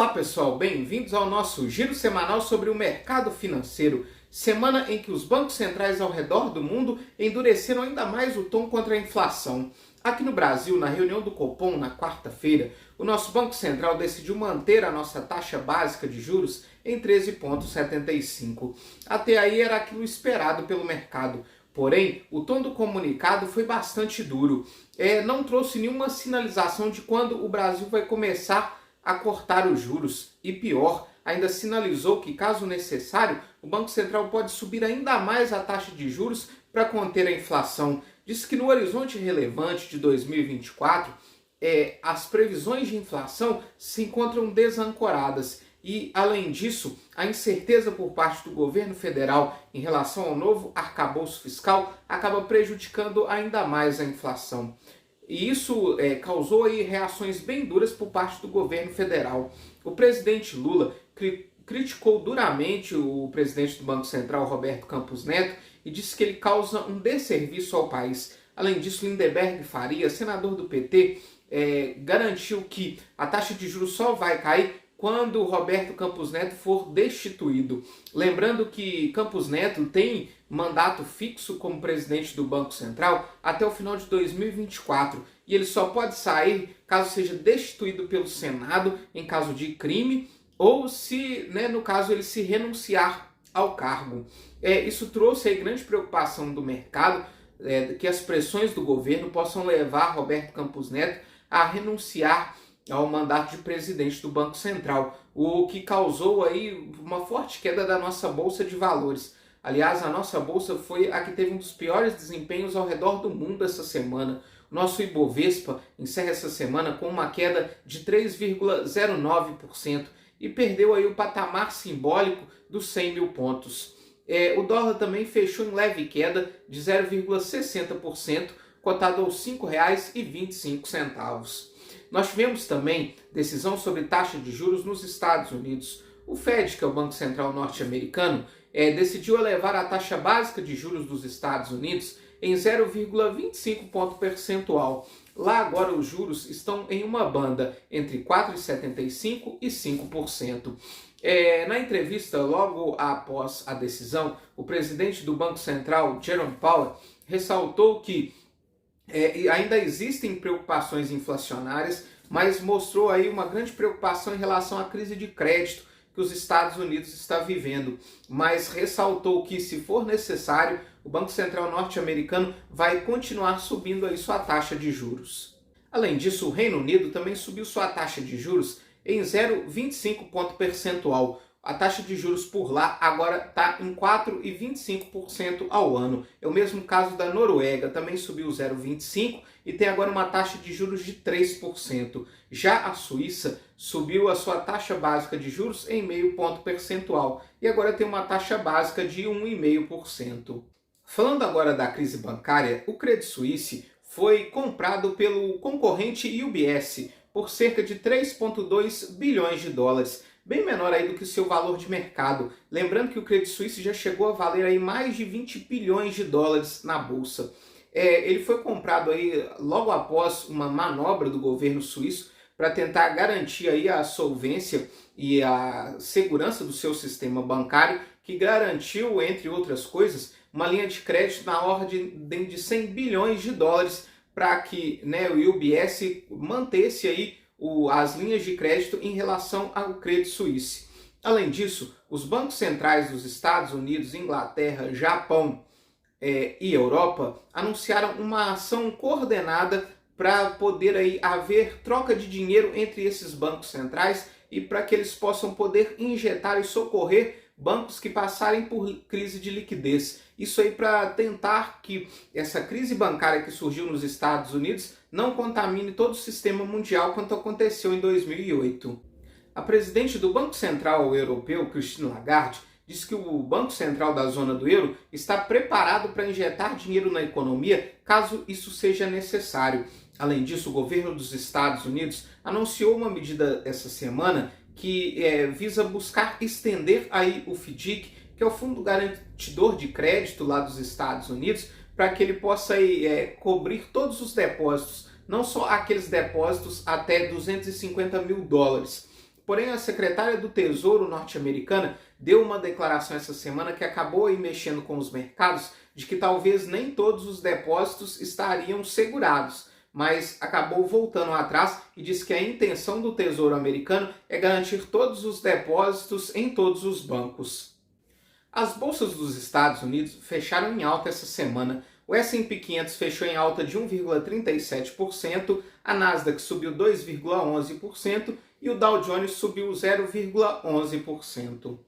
Olá pessoal, bem-vindos ao nosso giro semanal sobre o mercado financeiro. Semana em que os bancos centrais ao redor do mundo endureceram ainda mais o tom contra a inflação. Aqui no Brasil, na reunião do Copom na quarta-feira, o nosso Banco Central decidiu manter a nossa taxa básica de juros em 13,75. Até aí era aquilo esperado pelo mercado. Porém, o tom do comunicado foi bastante duro. Não trouxe nenhuma sinalização de quando o Brasil vai começar a cortar os juros. E pior, ainda sinalizou que, caso necessário, o Banco Central pode subir ainda mais a taxa de juros para conter a inflação. Disse que no horizonte relevante de 2024, as previsões de inflação se encontram desancoradas. E, além disso, a incerteza por parte do governo federal em relação ao novo arcabouço fiscal acaba prejudicando ainda mais a inflação. E isso causou aí reações bem duras por parte do governo federal. O presidente Lula criticou duramente o presidente do Banco Central, Roberto Campos Neto, e disse que ele causa um desserviço ao país. Além disso, Lindenberg Faria, senador do PT, garantiu que a taxa de juros só vai cair quando Roberto Campos Neto for destituído. Lembrando que Campos Neto tem mandato fixo como presidente do Banco Central até o final de 2024 e ele só pode sair caso seja destituído pelo Senado em caso de crime ou se, no caso, ele se renunciar ao cargo. Isso trouxe aí grande preocupação do mercado, que as pressões do governo possam levar Roberto Campos Neto a renunciar ao mandato de presidente do Banco Central, o que causou aí uma forte queda da nossa Bolsa de Valores. Aliás, a nossa Bolsa foi a que teve um dos piores desempenhos ao redor do mundo essa semana. O nosso Ibovespa encerra essa semana com uma queda de 3,09% e perdeu aí o patamar simbólico dos 100 mil pontos. O dólar também fechou em leve queda de 0,60%, cotado aos R$ 5,25. Nós tivemos também decisão sobre taxa de juros nos Estados Unidos. O Fed, que é o Banco Central norte-americano, decidiu elevar a taxa básica de juros dos Estados Unidos em 0,25 ponto percentual. Lá agora os juros estão em uma banda entre 4,75% e 5%. Na entrevista logo após a decisão, o presidente do Banco Central, Jerome Powell, ressaltou que ainda existem preocupações inflacionárias, mas mostrou aí uma grande preocupação em relação à crise de crédito que os Estados Unidos está vivendo, mas ressaltou que, se for necessário, o Banco Central norte-americano vai continuar subindo aí sua taxa de juros. Além disso, o Reino Unido também subiu sua taxa de juros em 0,25 ponto percentual. A taxa de juros por lá agora está em 4,25% ao ano. É o mesmo caso da Noruega, também subiu 0,25% e tem agora uma taxa de juros de 3%. Já a Suíça subiu a sua taxa básica de juros em meio ponto percentual e agora tem uma taxa básica de 1,5%. Falando agora da crise bancária, o Credit Suisse foi comprado pelo concorrente UBS por cerca de 3,2 bilhões de dólares. Bem menor aí do que o seu valor de mercado. Lembrando que o Credit Suisse já chegou a valer aí mais de 20 bilhões de dólares na bolsa. Ele foi comprado aí logo após uma manobra do governo suíço para tentar garantir aí a solvência e a segurança do seu sistema bancário, que garantiu, entre outras coisas, uma linha de crédito na ordem de 100 bilhões de dólares para que o UBS mantesse aí as linhas de crédito em relação ao Credit Suisse. Além disso, os bancos centrais dos Estados Unidos, Inglaterra, Japão e Europa anunciaram uma ação coordenada para poder aí haver troca de dinheiro entre esses bancos centrais e para que eles possam poder injetar e socorrer bancos que passarem por crise de liquidez. Isso aí para tentar que essa crise bancária que surgiu nos Estados Unidos não contamine todo o sistema mundial quanto aconteceu em 2008. A presidente do Banco Central Europeu, Christine Lagarde, disse que o Banco Central da zona do euro está preparado para injetar dinheiro na economia caso isso seja necessário. Além disso, o governo dos Estados Unidos anunciou uma medida essa semana que visa buscar estender aí o FDIC, que é o Fundo Garantidor de Crédito lá dos Estados Unidos, para que ele possa aí, cobrir todos os depósitos, não só aqueles depósitos até 250 mil dólares. Porém, a secretária do Tesouro norte-americana deu uma declaração essa semana que acabou aí mexendo com os mercados de que talvez nem todos os depósitos estariam segurados, mas acabou voltando atrás e disse que a intenção do Tesouro americano é garantir todos os depósitos em todos os bancos. As bolsas dos Estados Unidos fecharam em alta essa semana. O S&P 500 fechou em alta de 1,37%, a Nasdaq subiu 2,11% e o Dow Jones subiu 0,11%.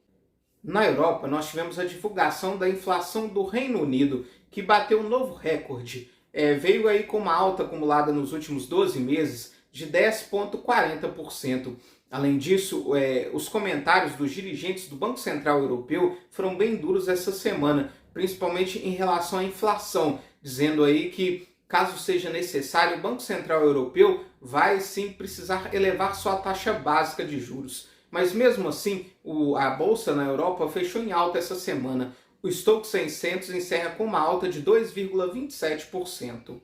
Na Europa, nós tivemos a divulgação da inflação do Reino Unido, que bateu um novo recorde. Veio aí com uma alta acumulada nos últimos 12 meses de 10,40%. Além disso, os comentários dos dirigentes do Banco Central Europeu foram bem duros essa semana, principalmente em relação à inflação, dizendo aí que, caso seja necessário, o Banco Central Europeu vai sim precisar elevar sua taxa básica de juros. Mas mesmo assim, a bolsa na Europa fechou em alta essa semana. O Stoxx 600 encerra com uma alta de 2,27%.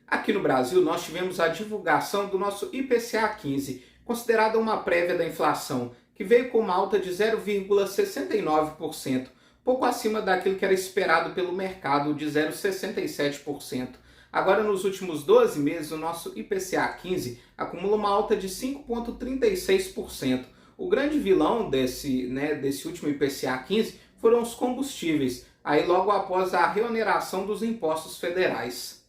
Aqui no Brasil, nós tivemos a divulgação do nosso IPCA 15, considerada uma prévia da inflação, que veio com uma alta de 0,69%, pouco acima daquilo que era esperado pelo mercado de 0,67%. Agora, nos últimos 12 meses, o nosso IPCA 15 acumula uma alta de 5,36%. O grande vilão desse último IPCA 15 foram os combustíveis, aí logo após a reoneração dos impostos federais.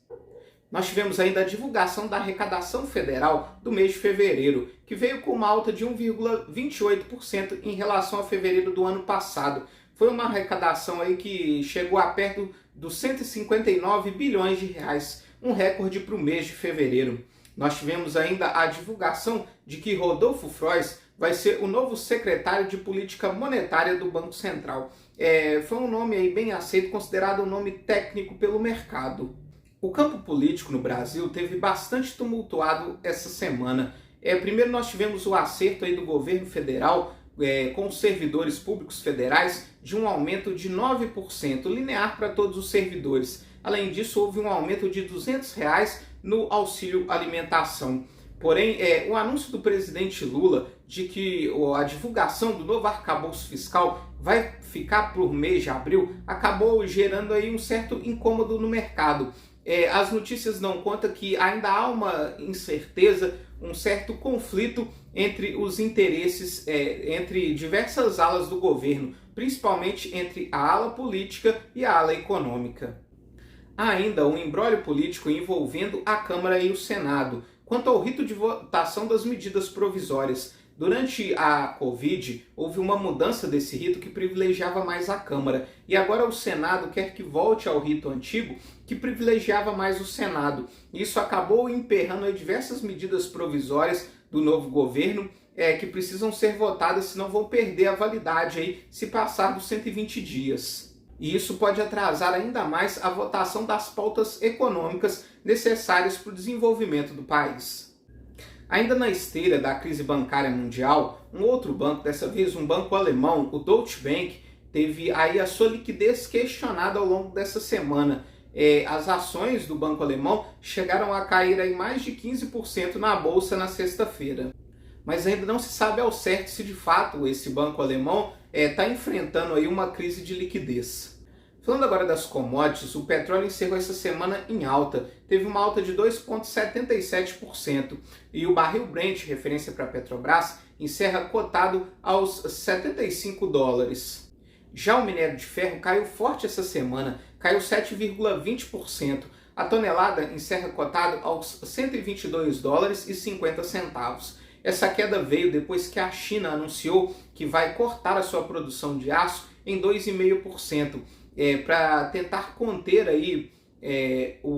Nós tivemos ainda a divulgação da arrecadação federal do mês de fevereiro, que veio com uma alta de 1,28% em relação a fevereiro do ano passado. Foi uma arrecadação aí que chegou a perto dos 159 bilhões de reais, um recorde para o mês de fevereiro. Nós tivemos ainda a divulgação de que Rodolfo Frois vai ser o novo secretário de Política Monetária do Banco Central. Foi um nome aí bem aceito, considerado um nome técnico pelo mercado. O campo político no Brasil teve bastante tumultuado essa semana. Primeiro nós tivemos o acerto aí do governo federal com os servidores públicos federais de um aumento de 9%, linear para todos os servidores. Além disso, houve um aumento de R$ 200 no auxílio alimentação. Porém, o anúncio do presidente Lula de que a divulgação do novo arcabouço fiscal vai ficar por mês de abril acabou gerando aí um certo incômodo no mercado. As notícias dão conta que ainda há uma incerteza, um certo conflito entre os interesses, entre diversas alas do governo, principalmente entre a ala política e a ala econômica. Há ainda um imbróglio político envolvendo a Câmara e o Senado quanto ao rito de votação das medidas provisórias. Durante a Covid, houve uma mudança desse rito que privilegiava mais a Câmara. E agora o Senado quer que volte ao rito antigo, que privilegiava mais o Senado. Isso acabou emperrando aí diversas medidas provisórias do novo governo que precisam ser votadas, senão vão perder a validade aí se passar dos 120 dias. E isso pode atrasar ainda mais a votação das pautas econômicas necessárias para o desenvolvimento do país. Ainda na esteira da crise bancária mundial, um outro banco, dessa vez um banco alemão, o Deutsche Bank, teve aí a sua liquidez questionada ao longo dessa semana. As ações do banco alemão chegaram a cair aí mais de 15% na bolsa na sexta-feira. Mas ainda não se sabe ao certo se de fato esse banco alemão está enfrentando aí uma crise de liquidez. Falando agora das commodities, o petróleo encerrou essa semana em alta, teve uma alta de 2,77% e o barril Brent, referência para a Petrobras, encerra cotado aos $75. Já o minério de ferro caiu forte essa semana, caiu 7,20%. A tonelada encerra cotado aos $122,50. Essa queda veio depois que a China anunciou que vai cortar a sua produção de aço em 2,5%. Para tentar conter aí,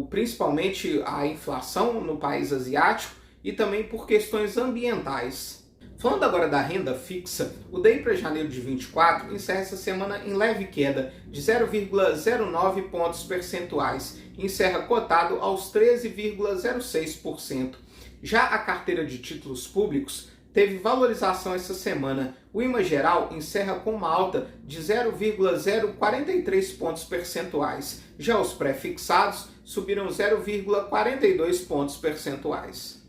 principalmente a inflação no país asiático e também por questões ambientais. Falando agora da renda fixa, o DI para janeiro de 24 encerra essa semana em leve queda de 0,09 pontos percentuais e encerra cotado aos 13,06%. Já a carteira de títulos públicos teve valorização essa semana. O IMA geral encerra com uma alta de 0,043 pontos percentuais. Já os pré-fixados subiram 0,42 pontos percentuais.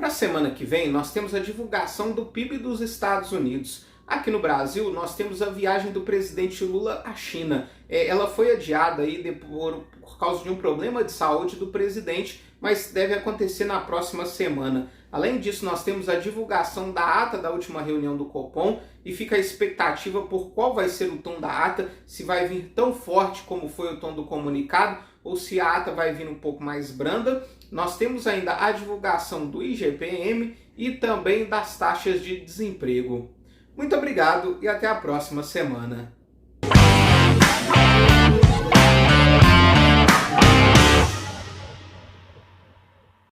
Para a semana que vem, nós temos a divulgação do PIB dos Estados Unidos. Aqui no Brasil, nós temos a viagem do presidente Lula à China. Ela foi adiada aí por causa de um problema de saúde do presidente, mas deve acontecer na próxima semana. Além disso, nós temos a divulgação da ata da última reunião do Copom e fica a expectativa por qual vai ser o tom da ata, se vai vir tão forte como foi o tom do comunicado ou se a ata vai vir um pouco mais branda. Nós temos ainda a divulgação do IGPM e também das taxas de desemprego. Muito obrigado e até a próxima semana.